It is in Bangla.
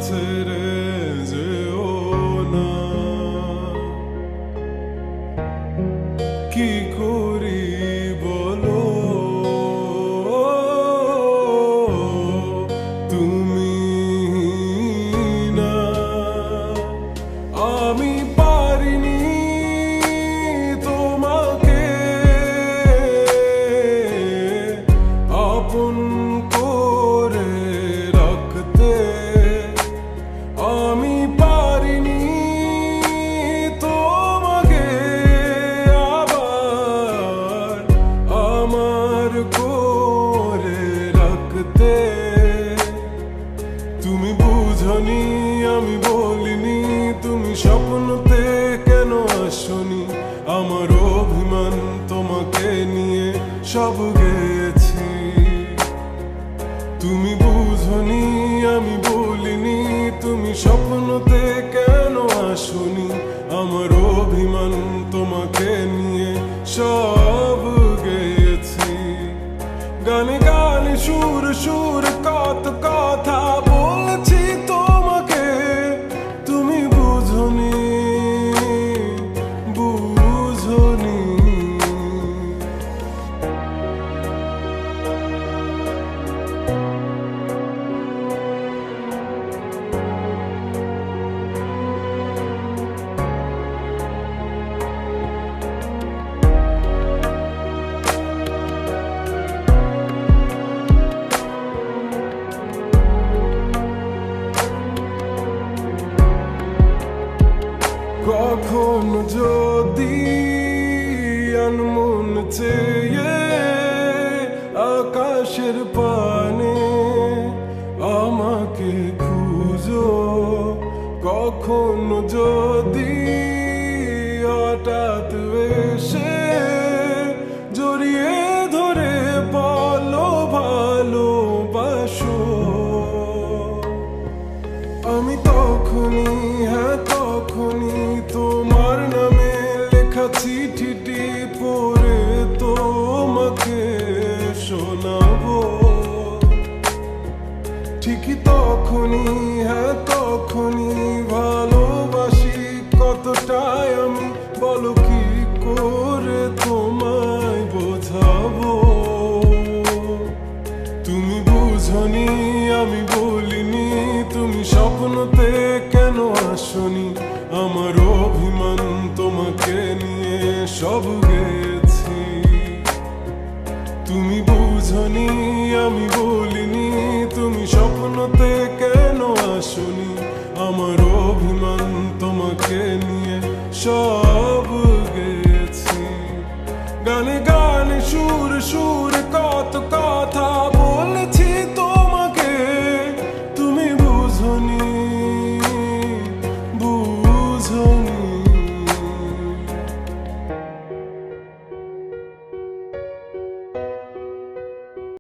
ছেড়ে যেও না। কি করি বলো, তুমি না। আমি পারিনি তোমাকে আপন করে রাখতে। আমি পারিনি তোমাকে আবার আমার করে রাখতে। তুমি বুঝনি, আমি বলিনি, তুমি স্বপ্নতে কেন আসনি। আমার অভিমান তোমাকে নিয়ে সব গেছি। তুমি বুঝনি, আমি বলিনি, তুমি স্বপ্নতে কেন আসনি। আমার অভিমান তোমাকে নিয়ে সব গেছি। গানে গানে সুর সুর কত কথা বলছি তোমাকে, তুমি বুঝনি, বুঝনি। কখন যদি আনমন চেয়ে আকাশের পানে আমাকে খুঁজো। কখন যদি হঠাৎ এসে জড়িয়ে ধরে বলো ভালোবাসো। আমি তখনই, হ্যাঁ তখনই তোমার নামে লেখা চিঠিটি পড়ে তোমাকে শোনাবো। ঠিকই তখনই, হ্যাঁ তখনই ভালোবাসি কতটাই আমি, বলো কি করে তোমায় বোঝাবো। তুমি বুঝনি, আমি বলিনি, তুমি স্বপ্নতে কেন আসনি। আমার অভিমান তোমাকে নিয়ে সব গেছি। তুমি বুঝনি, আমি বলিনি, তুমি স্বপ্নতে কেন আসনি। আমার অভিমান তোমাকে নিয়ে সব গেছি। গানে গানে সুর সুর